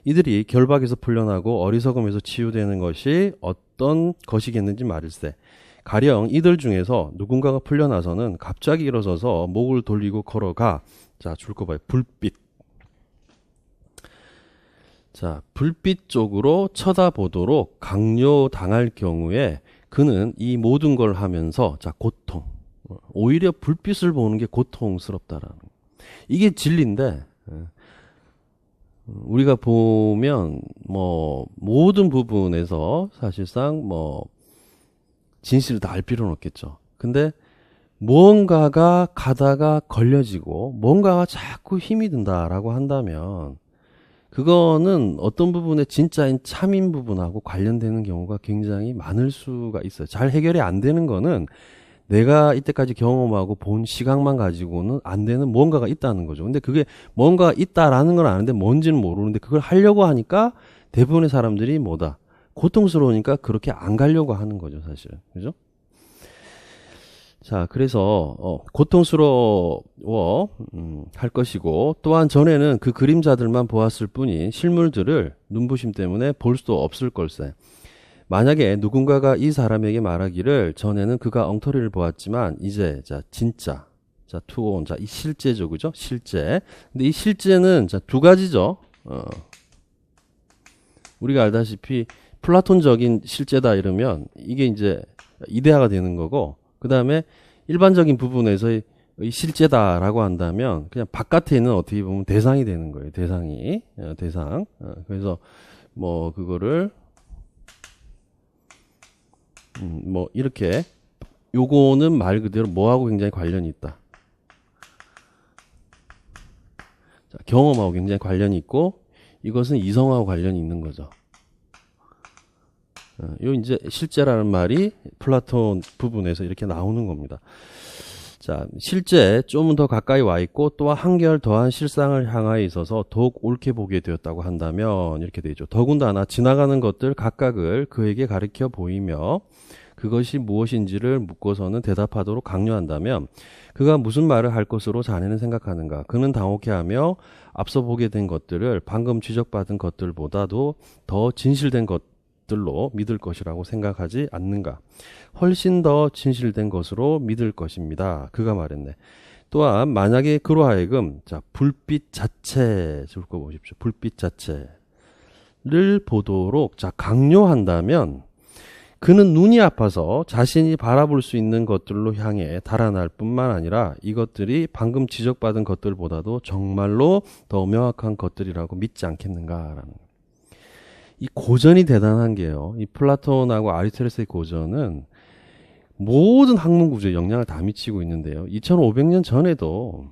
이들이 결박에서 풀려나고 어리석음에서 치유되는 것이 어떤 것이겠는지 말일세. 가령 이들 중에서 누군가가 풀려나서는 갑자기 일어서서 목을 돌리고 걸어가. 자, 줄 거 봐요. 불빛. 자, 불빛 쪽으로 쳐다보도록 강요당할 경우에 그는 이 모든 걸 하면서, 자, 고통. 오히려 불빛을 보는 게 고통스럽다라는. 이게 진리인데, 우리가 보면, 모든 부분에서 사실상 진실을 다 알 필요는 없겠죠. 근데 무언가가 가다가 걸려지고 뭔가가 자꾸 힘이 든다라고 한다면 그거는 어떤 부분에 진짜인 참인 부분하고 관련되는 경우가 굉장히 많을 수가 있어요. 잘 해결이 안 되는 거는 내가 이때까지 경험하고 본 시각만 가지고는 안 되는 뭔가가 있다는 거죠. 근데 그게 뭔가 있다라는 건 아는데 뭔지는 모르는데 그걸 하려고 하니까 대부분의 사람들이 고통스러우니까 그렇게 안 가려고 하는 거죠, 사실. 그죠? 자, 그래서, 고통스러워, 할 것이고, 또한 전에는 그 그림자들만 보았을 뿐인 실물들을 눈부심 때문에 볼 수도 없을 걸세. 만약에 누군가가 이 사람에게 말하기를 전에는 그가 엉터리를 보았지만, 이제, 자, 진짜. 자, 투온. 자, 이 실제죠, 그죠? 실제. 근데 이 실제는, 자, 두 가지죠. 우리가 알다시피, 플라톤적인 실제다 이러면 이게 이제 이데아가 되는 거고 그 다음에 일반적인 부분에서의 실제다라고 한다면 그냥 바깥에 있는 어떻게 보면 대상이 되는 거예요. 대상. 그래서 그거를 이렇게 요거는 말 그대로 뭐하고 굉장히 관련이 있다. 자, 경험하고 굉장히 관련이 있고 이것은 이성하고 관련이 있는 거죠. 요 이제 실제라는 말이 플라톤 부분에서 이렇게 나오는 겁니다. 자, 실제 좀 더 가까이 와 있고 또한 한결 더한 실상을 향하여 있어서 더욱 옳게 보게 되었다고 한다면 이렇게 되죠. 더군다나 지나가는 것들 각각을 그에게 가리켜 보이며 그것이 무엇인지를 묻고서는 대답하도록 강요한다면 그가 무슨 말을 할 것으로 자네는 생각하는가? 그는 당혹해하며 앞서 보게 된 것들을 방금 지적받은 것들보다도 더 진실된 것들로 믿을 것이라고 생각하지 않는가? 훨씬 더 진실된 것으로 믿을 것입니다. 그가 말했네. 또한 만약에 그로 하여금 자 불빛 자체 줄거 보십시오. 불빛 자체를 보도록 자 강요한다면 그는 눈이 아파서 자신이 바라볼 수 있는 것들로 향해 달아날 뿐만 아니라 이것들이 방금 지적받은 것들보다도 정말로 더 명확한 것들이라고 믿지 않겠는가라는 거예요. 이 고전이 대단한 게요. 이 플라톤하고 아리스토텔레스의 고전은 모든 학문 구조에 영향을 다 미치고 있는데요. 2500년 전에도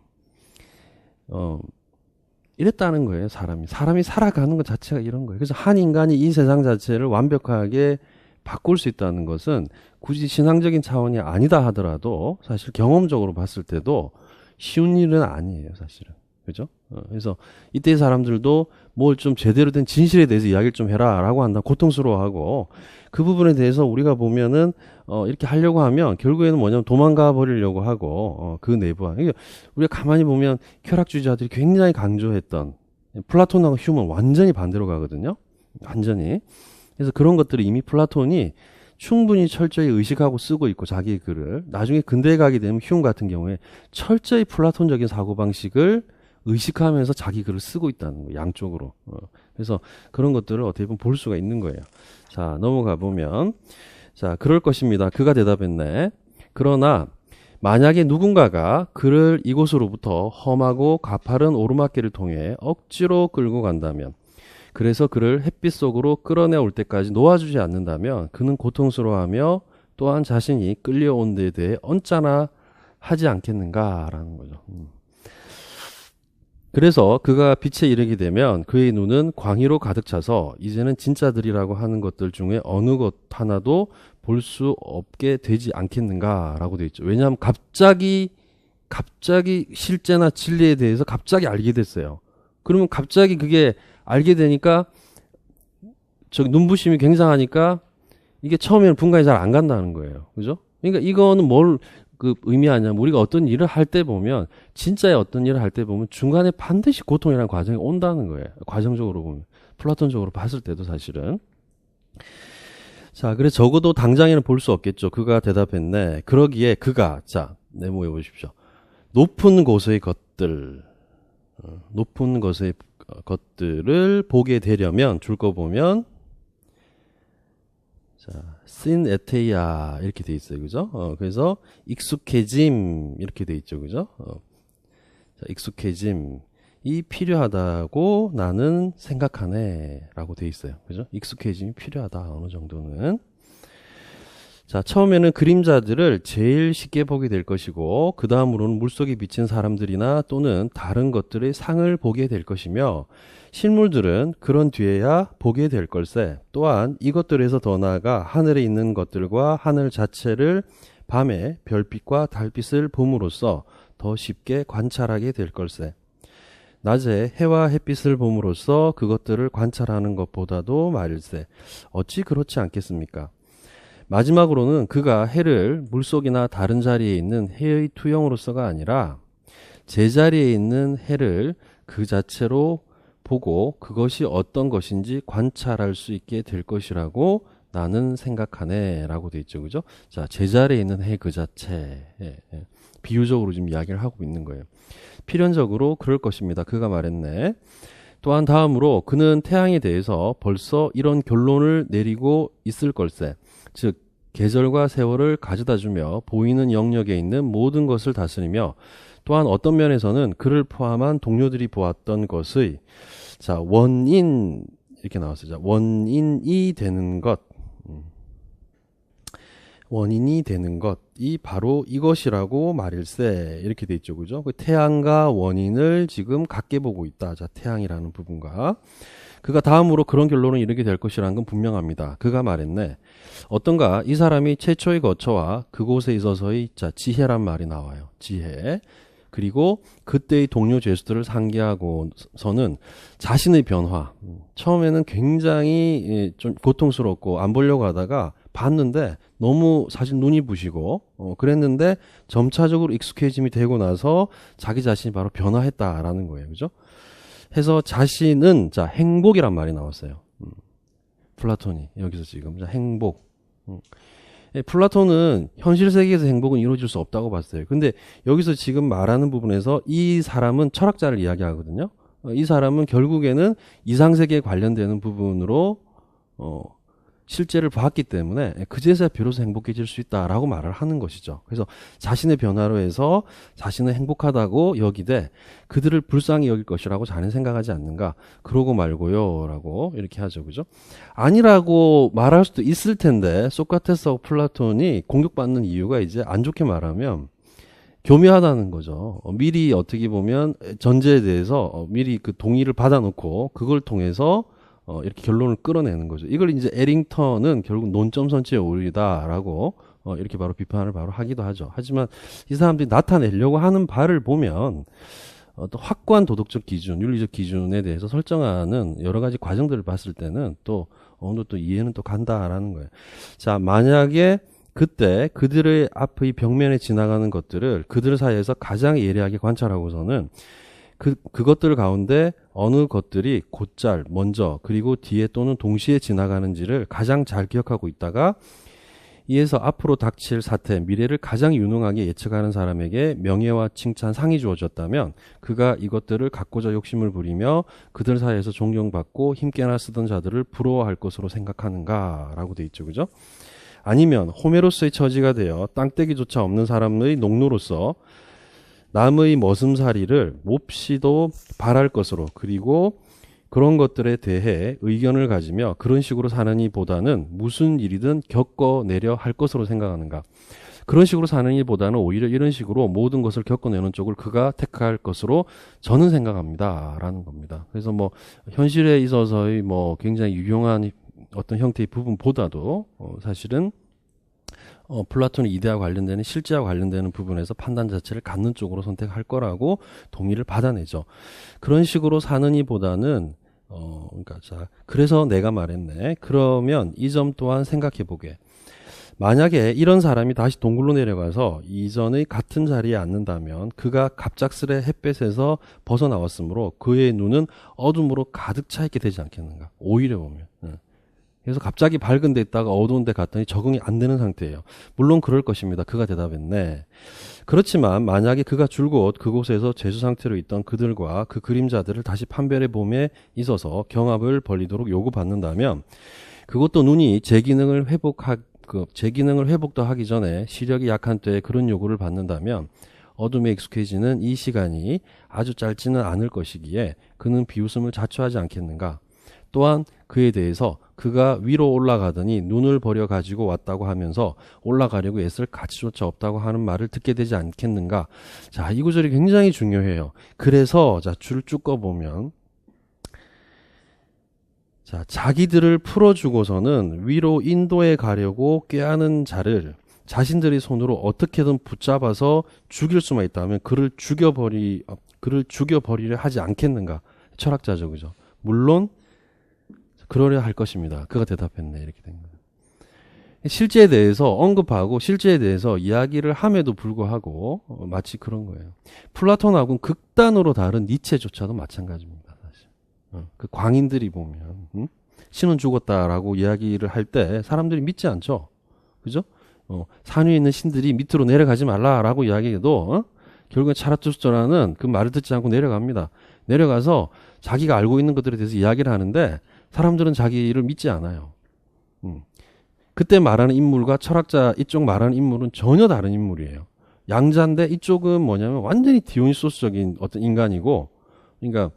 이랬다는 거예요. 사람이 살아가는 것 자체가 이런 거예요. 그래서 한 인간이 이 세상 자체를 완벽하게 바꿀 수 있다는 것은 굳이 신앙적인 차원이 아니다 하더라도 사실 경험적으로 봤을 때도 쉬운 일은 아니에요, 사실은. 그죠? 그래서 이때의 사람들도 뭘 좀 제대로 된 진실에 대해서 이야기를 좀 해라 라고 한다 고통스러워하고 그 부분에 대해서 우리가 보면은 이렇게 하려고 하면 결국에는 뭐냐면 도망가 버리려고 하고 그 내부와 그러니까 우리가 가만히 보면 쾌락주의자들이 굉장히 강조했던 플라톤하고 휴먼 완전히 반대로 가거든요. 완전히. 그래서 그런 것들을 이미 플라톤이 충분히 철저히 의식하고 쓰고 있고 자기의 글을 나중에 근대에 가게 되면 휴먼 같은 경우에 철저히 플라톤적인 사고방식을 의식하면서 자기 글을 쓰고 있다는 거예요. 양쪽으로. 그래서 그런 것들을 어떻게 보면 볼 수가 있는 거예요. 자, 넘어가 보면 자, 그럴 것입니다. 그가 대답했네. 그러나 만약에 누군가가 그를 이곳으로부터 험하고 가파른 오르막길을 통해 억지로 끌고 간다면 그래서 그를 햇빛 속으로 끌어내올 때까지 놓아주지 않는다면 그는 고통스러워하며 또한 자신이 끌려온 데 대해 언짢아 하지 않겠는가라는 거죠. 그래서 그가 빛에 이르게 되면 그의 눈은 광희로 가득 차서 이제는 진짜들이라고 하는 것들 중에 어느 것 하나도 볼 수 없게 되지 않겠는가라고 되어 있죠. 왜냐하면 갑자기 실제나 진리에 대해서 갑자기 알게 됐어요. 그러면 갑자기 그게 알게 되니까 눈부심이 굉장하니까 이게 처음에는 분간이 잘 안 간다는 거예요. 그죠? 그러니까 이거는 뭘 의미하냐면 우리가 어떤 일을 할 때 보면 진짜의 어떤 일을 할 때 보면 중간에 반드시 고통이라는 과정이 온다는 거예요. 과정적으로 보면 플라톤적으로 봤을 때도 사실은. 자, 그래서 적어도 당장에는 볼 수 없겠죠. 그가 대답했네. 그러기에 그가 자 네모해 보십시오. 높은 곳의 것들 높은 것의 것들을 보게 되려면 줄 거 보면 자, sin 에테이아 이렇게 돼 있어요. 그죠? 그래서 익숙해짐 이렇게 돼 있죠. 그죠? 자, 익숙해짐이 필요하다고 나는 생각하네 라고 돼 있어요. 그죠? 익숙해짐이 필요하다. 어느 정도는. 자, 처음에는 그림자들을 제일 쉽게 보게 될 것이고 그 다음으로는 물속에 비친 사람들이나 또는 다른 것들의 상을 보게 될 것이며 실물들은 그런 뒤에야 보게 될 걸세. 또한 이것들에서 더 나아가 하늘에 있는 것들과 하늘 자체를 밤에 별빛과 달빛을 봄으로써 더 쉽게 관찰하게 될 걸세. 낮에 해와 햇빛을 봄으로써 그것들을 관찰하는 것보다도 말일세. 어찌 그렇지 않겠습니까? 마지막으로는 그가 해를 물속이나 다른 자리에 있는 해의 투영으로서가 아니라 제자리에 있는 해를 그 자체로 보고 그것이 어떤 것인지 관찰할 수 있게 될 것이라고 나는 생각하네 라고 돼 있죠. 그죠? 자, 제자리에 있는 해 그 자체. 비유적으로 지금 이야기를 하고 있는 거예요. 필연적으로 그럴 것입니다. 그가 말했네. 또한 다음으로 그는 태양에 대해서 벌써 이런 결론을 내리고 있을 걸세. 즉 계절과 세월을 가져다주며 보이는 영역에 있는 모든 것을 다스리며 또한 어떤 면에서는 그를 포함한 동료들이 보았던 것의 자 원인 이렇게 나왔어요. 자, 원인이 되는 것 것이 바로 이것이라고 말일세. 이렇게 돼 있죠. 그죠? 그 태양과 원인을 지금 같게 보고 있다. 자, 태양이라는 부분과. 그가 다음으로 그런 결론을 이르게 될 것이라는 건 분명합니다. 그가 말했네. 어떤가? 이 사람이 최초의 거처와 그곳에 있어서의 자, 지혜란 말이 나와요. 지혜. 그리고 그때의 동료 죄수들을 상기하고서는 자신의 변화. 처음에는 굉장히 좀 고통스럽고 안 보려고 하다가 봤는데 너무 사실 눈이 부시고 그랬는데 점차적으로 익숙해짐이 되고 나서 자기 자신이 바로 변화했다라는 거예요. 그죠? 해서 자신은 자 행복이란 말이 나왔어요. 플라톤이 여기서 지금 자 행복. 플라톤은 현실 세계에서 행복은 이루어질 수 없다고 봤어요. 근데 여기서 지금 말하는 부분에서 이 사람은 철학자를 이야기하거든요. 이 사람은 결국에는 이상세계에 관련되는 부분으로 실제를 봤기 때문에 그제서야 비로소 행복해질 수 있다라고 말을 하는 것이죠. 그래서 자신의 변화로 해서 자신은 행복하다고 여기되 그들을 불쌍히 여길 것이라고 자는 생각하지 않는가? 그러고 말고요 라고 이렇게 하죠. 그죠? 아니라고 말할 수도 있을 텐데 소크라테스하고 플라톤이 공격받는 이유가 이제 안 좋게 말하면 교묘하다는 거죠. 미리 어떻게 보면 전제에 대해서 미리 그 동의를 받아놓고 그걸 통해서 이렇게 결론을 끌어내는 거죠. 이걸 이제 에링턴은 결국 논점 선치에 오르다라고 이렇게 바로 비판을 바로 하기도 하죠. 하지만 이 사람들이 나타내려고 하는 바를 보면 또 확고한 도덕적 기준, 윤리적 기준에 대해서 설정하는 여러 가지 과정들을 봤을 때는 또 어느 정도 또 이해는 또 간다라는 거예요. 자, 만약에 그때 그들의 앞의 벽면에 지나가는 것들을 그들 사이에서 가장 예리하게 관찰하고서는 그것들 가운데 어느 것들이 곧잘 먼저 그리고 뒤에 또는 동시에 지나가는지를 가장 잘 기억하고 있다가 이에서 앞으로 닥칠 사태, 미래를 가장 유능하게 예측하는 사람에게 명예와 칭찬, 상이 주어졌다면 그가 이것들을 갖고자 욕심을 부리며 그들 사이에서 존경받고 힘께나 쓰던 자들을 부러워할 것으로 생각하는가라고 돼 있죠. 그죠? 아니면 호메로스의 처지가 되어 땅떼기조차 없는 사람의 농노로서 남의 머슴살이를 몹시도 바랄 것으로 그리고 그런 것들에 대해 의견을 가지며 그런 식으로 사는 이보다는 무슨 일이든 겪어내려 할 것으로 생각하는가. 그런 식으로 사는 이보다는 오히려 이런 식으로 모든 것을 겪어내는 쪽을 그가 택할 것으로 저는 생각합니다. 라는 겁니다. 그래서 뭐 현실에 있어서의 뭐 굉장히 유용한 어떤 형태의 부분보다도 사실은 플라톤의 이데와 관련되는 실제와 관련되는 부분에서 판단 자체를 갖는 쪽으로 선택할 거라고 동의를 받아내죠. 그런 식으로 사는 이보다는 그러니까 자 그래서 내가 말했네. 그러면 이 점 또한 생각해 보게. 만약에 이런 사람이 다시 동굴로 내려가서 이전의 같은 자리에 앉는다면 그가 갑작스레 햇볕에서 벗어나왔으므로 그의 눈은 어둠으로 가득 차 있게 되지 않겠는가. 오히려 보면. 그래서 갑자기 밝은 데 있다가 어두운 데 갔더니 적응이 안 되는 상태예요. 물론 그럴 것입니다. 그가 대답했네. 그렇지만 만약에 그가 줄곧 그곳에서 죄수 상태로 있던 그들과 그 그림자들을 다시 판별해 봄에 있어서 경합을 벌이도록 요구받는다면 그것도 눈이 제 기능을 회복도 하기 전에 시력이 약한 때에 그런 요구를 받는다면 어둠에 익숙해지는 이 시간이 아주 짧지는 않을 것이기에 그는 비웃음을 자초하지 않겠는가. 또한 그에 대해서 그가 위로 올라가더니 눈을 버려 가지고 왔다고 하면서 올라가려고 애쓸 가치조차 없다고 하는 말을 듣게 되지 않겠는가. 자, 이 구절이 굉장히 중요해요. 그래서 자, 줄 쭉 꺼보면 자, 자기들을 풀어주고서는 위로 인도해 가려고 꾀하는 자를 자신들의 손으로 어떻게든 붙잡아서 죽일 수만 있다면 그를 죽여버리려 하지 않겠는가. 철학자죠. 그죠? 물론 그러려 할 것입니다. 그가 대답했네. 이렇게 된 거예요. 실제에 대해서 언급하고 실제에 대해서 이야기를 함에도 불구하고 마치 그런 거예요. 플라톤하고는 극단으로 다른 니체조차도 마찬가지입니다. 사실. 그 광인들이 보면 신은 죽었다라고 이야기를 할 때 사람들이 믿지 않죠. 그죠? 산 위에 있는 신들이 밑으로 내려가지 말라라고 이야기해도 결국엔 차라투스트라는 그 말을 듣지 않고 내려갑니다. 내려가서 자기가 알고 있는 것들에 대해서 이야기를 하는데 사람들은 자기를 믿지 않아요. 그때 말하는 인물과 철학자 이쪽 말하는 인물은 전혀 다른 인물이에요. 양자인데 이쪽은 뭐냐면 완전히 디오니소스적인 어떤 인간이고, 그러니까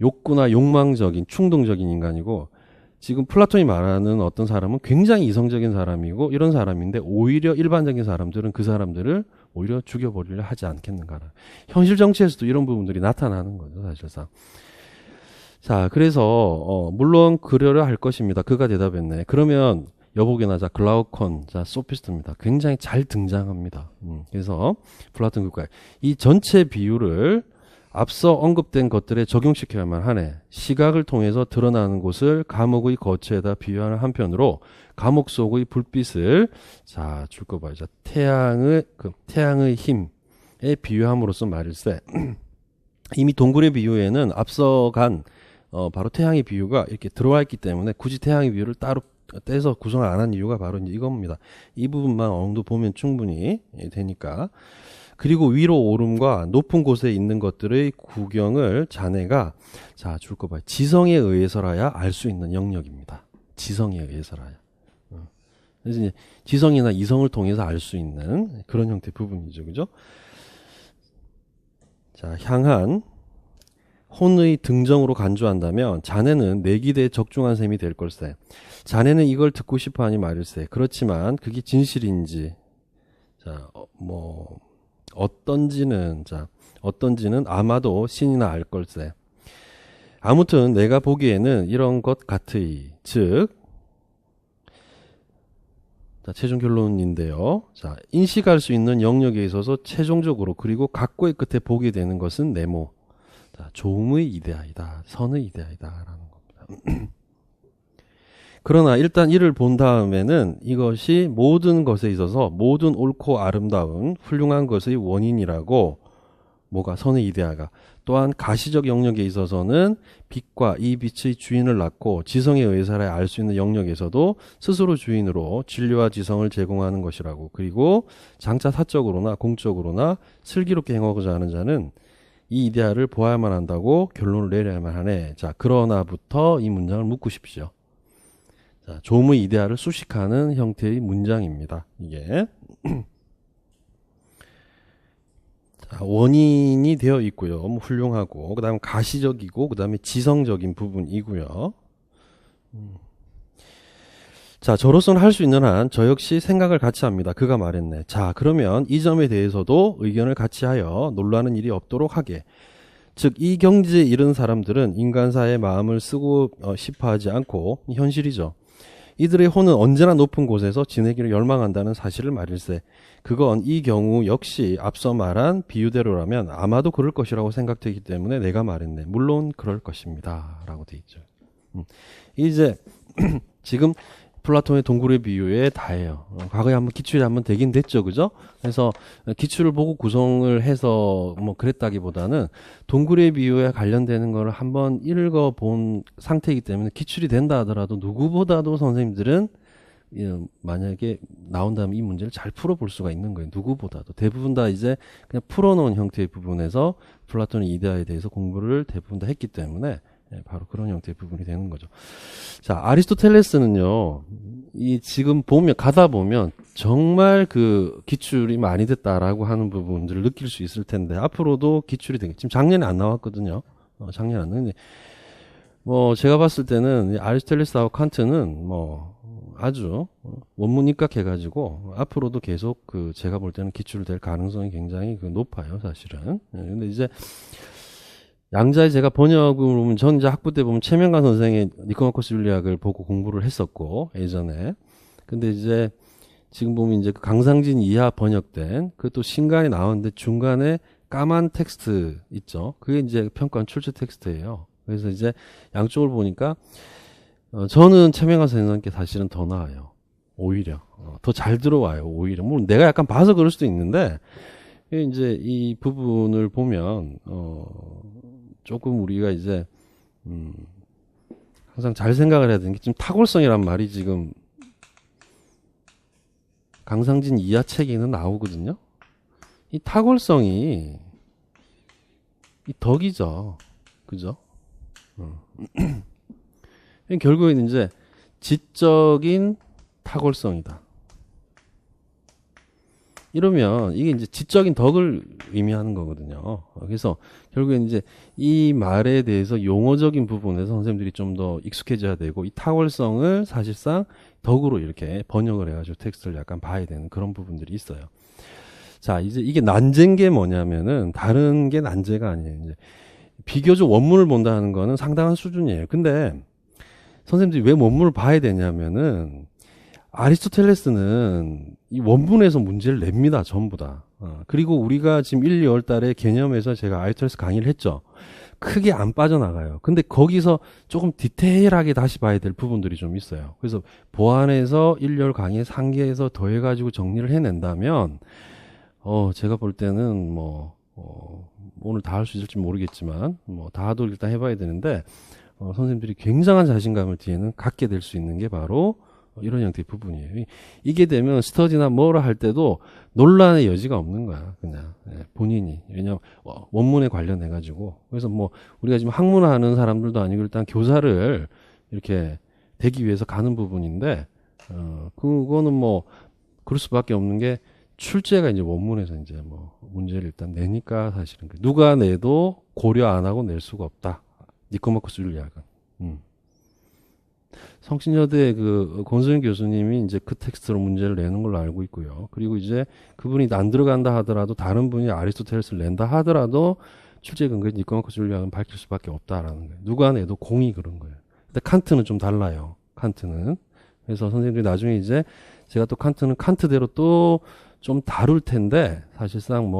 욕구나 욕망적인 충동적인 인간이고, 지금 플라톤이 말하는 어떤 사람은 굉장히 이성적인 사람이고 이런 사람인데 오히려 일반적인 사람들은 그 사람들을 오히려 죽여버리려 하지 않겠는가. 현실 정치에서도 이런 부분들이 나타나는 거죠, 사실상. 자, 그래서 물론 그러려 할 것입니다. 그가 대답했네. 그러면 여보게나 자 글라우콘, 자 소피스트입니다. 굉장히 잘 등장합니다. 그래서 플라톤 국가에 이 전체 비유를 앞서 언급된 것들에 적용시켜야만 하네. 시각을 통해서 드러나는 곳을 감옥의 거처에다 비유하는 한편으로 감옥 속의 불빛을 자 줄 거 봐요. 자 태양의 힘에 비유함으로써 말일세. 이미 동굴의 비유에는 앞서간 바로 태양의 비유가 이렇게 들어와 있기 때문에 굳이 태양의 비유를 따로 떼서 구성을 안 한 이유가 바로 이제 이겁니다. 이 부분만 어느 정도 보면 충분히 되니까. 그리고 위로 오름과 높은 곳에 있는 것들의 구경을 자네가 자 줄 거 봐요. 지성에 의해서라야 알 수 있는 영역입니다. 지성에 의해서라야. 그래서 이제 지성이나 이성을 통해서 알 수 있는 그런 형태의 부분이죠, 그죠? 자 향한 혼의 등정으로 간주한다면 자네는 내 기대에 적중한 셈이 될 걸세. 자네는 이걸 듣고 싶어하니 말일세. 그렇지만 그게 진실인지 어떤지는 아마도 신이나 알 걸세. 아무튼 내가 보기에는 이런 것 같으이. 즉 최종 결론인데요. 자, 인식할 수 있는 영역에 있어서 최종적으로 그리고 각고의 끝에 보게 되는 것은 네모. 조음의 이데아이다. 선의 이데아이다. 라는 겁니다. 그러나 일단 이를 본 다음에는 이것이 모든 것에 있어서 모든 옳고 아름다운 훌륭한 것의 원인이라고 뭐가 선의 이데아가 또한 가시적 영역에 있어서는 빛과 이 빛의 주인을 낳고 지성에 의해서라 알 수 있는 영역에서도 스스로 주인으로 진리와 지성을 제공하는 것이라고. 그리고 장차 사적으로나 공적으로나 슬기롭게 행하고자 하는 자는 이 이데아를 보아야만 한다고 결론을 내려야만 하네. 자, 그러나부터 이 문장을 묻고싶시오. 자, 조음의 이데아를 수식하는 형태의 문장입니다. 이게 자, 원인이 되어 있고요. 훌륭하고 그 다음에 가시적이고 그 다음에 지성적인 부분이고요. 자, 저로서는 할 수 있는 한 저 역시 생각을 같이 합니다. 그가 말했네. 자, 그러면 이 점에 대해서도 의견을 같이 하여 놀라는 일이 없도록 하게. 즉, 이 경지에 이른 사람들은 인간사의 마음을 쓰고 싶어하지 않고 현실이죠. 이들의 혼은 언제나 높은 곳에서 지내기를 열망한다는 사실을 말일세. 그건 이 경우 역시 앞서 말한 비유대로라면 아마도 그럴 것이라고 생각되기 때문에 내가 말했네. 물론 그럴 것입니다. 라고 돼 있죠. 이제 지금 플라톤의 동굴의 비유에 다예요. 과거에 한번 기출이 한번 되긴 됐죠, 그죠? 그래서 기출을 보고 구성을 해서 뭐 그랬다기보다는 동굴의 비유에 관련되는 거를 한번 읽어본 상태이기 때문에 기출이 된다 하더라도 누구보다도 선생님들은 만약에 나온다면 이 문제를 잘 풀어볼 수가 있는 거예요. 누구보다도. 대부분 다 이제 그냥 풀어놓은 형태의 부분에서 플라톤의 이데아에 대해서 공부를 대부분 다 했기 때문에 바로 그런 형태의 부분이 되는 거죠. 자, 아리스토텔레스는요, 이 지금 가다 보면 정말 그 기출이 많이 됐다라고 하는 부분들을 느낄 수 있을 텐데, 앞으로도 기출이 되겠, 지금 작년에 안 나왔거든요. 작년에 안 나왔는데, 제가 봤을 때는 아리스토텔레스하고 칸트는 아주 원문 입각해가지고, 앞으로도 계속 제가 볼 때는 기출될 가능성이 굉장히 높아요, 사실은. 근데 이제, 양자의 제가 번역을 보면 전 이제 학부 때 보면 최명관 선생의 니코마코스 윤리학을 보고 공부를 했었고 예전에. 근데 이제 지금 보면 이제 그 강상진 이하 번역된 그것도 신간이 나오는데 중간에 까만 텍스트 있죠. 그게 이제 평가원 출처 텍스트예요. 그래서 이제 양쪽을 보니까 저는 최명관 선생님께 사실은 더 나아요. 오히려 더 잘 들어와요. 오히려 물론 내가 약간 봐서 그럴 수도 있는데 이제 이 부분을 보면 조금 우리가 이제 항상 잘 생각을 해야 되는 게 지금 탁월성이란 말이 지금 강상진 이하 책에는 나오거든요. 이 탁월성이 이 덕이죠. 그죠? 결국엔 이제 지적인 탁월성이다. 이러면 이게 이제 지적인 덕을 의미하는 거거든요. 그래서 결국엔 이제 이 말에 대해서 용어적인 부분에서 선생님들이 좀 더 익숙해져야 되고 이 탁월성을 사실상 덕으로 이렇게 번역을 해가지고 텍스트를 약간 봐야 되는 그런 부분들이 있어요. 자, 이제 이게 난제인 게 뭐냐면은 다른 게 난제가 아니에요. 이제 비교적 원문을 본다는 거는 상당한 수준이에요. 근데 선생님들이 왜 원문을 봐야 되냐면은 아리스토텔레스는 이 원문에서 문제를 냅니다. 전부 다. 그리고 우리가 지금 1, 2월 달에 개념에서 제가 아리스토텔레스 강의를 했죠. 크게 안 빠져나가요. 근데 거기서 조금 디테일하게 다시 봐야 될 부분들이 좀 있어요. 그래서 보완해서 1, 2월 강의에 상기해서 더해가지고 정리를 해낸다면 제가 볼 때는 오늘 다 할 수 있을지 모르겠지만 다 하도록 일단 해봐야 되는데 선생님들이 굉장한 자신감을 뒤에는 갖게 될 수 있는 게 바로 이런 형태의 부분이에요. 이게 되면 스터디나 뭐라 할 때도 논란의 여지가 없는 거야. 그냥 본인이. 왜냐면 원문에 관련해 가지고. 그래서 우리가 지금 학문하는 사람들도 아니고 일단 교사를 이렇게 되기 위해서 가는 부분인데 그거는 그럴 수밖에 없는 게 출제가 이제 원문에서 이제 문제를 일단 내니까 사실은 누가 내도 고려 안 하고 낼 수가 없다. 니코마코스 율리아가. 성신여대 권소영 교수님이 이제 그 텍스트로 문제를 내는 걸로 알고 있고요. 그리고 이제 그분이 안 들어간다 하더라도 다른 분이 아리스토텔레스를 낸다 하더라도 출제 근거에 니코마코스 율리아는 밝힐 수밖에 없다라는 거예요. 누가 내도 공이 그런 거예요. 근데 칸트는 좀 달라요. 칸트는. 그래서 선생님들이 나중에 이제 제가 또 칸트는 칸트대로 또 좀 다룰 텐데 사실상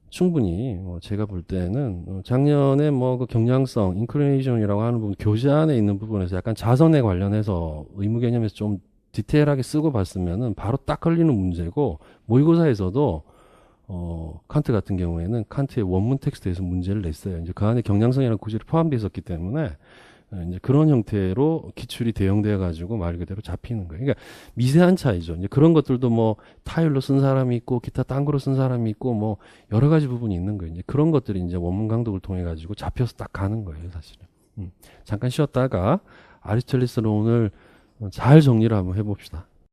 충분히 제가 볼 때는 작년에 그 경향성, 인클리네이션이라고 하는 부분 교재 안에 있는 부분에서 약간 자선에 관련해서 의무 개념에서 좀 디테일하게 쓰고 봤으면은 바로 딱 걸리는 문제고 모의고사에서도 칸트 같은 경우에는 칸트의 원문 텍스트에서 문제를 냈어요. 이제 그 안에 경향성이라는 구절이 포함되어 있었기 때문에 이제 그런 형태로 기출이 대형되어 가지고 말 그대로 잡히는 거예요. 그러니까 미세한 차이죠. 이제 그런 것들도 타일로 쓴 사람이 있고 기타 딴 거로 쓴 사람이 있고 여러 가지 부분이 있는 거예요. 이제 그런 것들이 이제 원문 강독을 통해 가지고 잡혀서 딱 가는 거예요, 사실은. 잠깐 쉬었다가 아리스토텔레스를 오늘 잘 정리를 한번 해봅시다.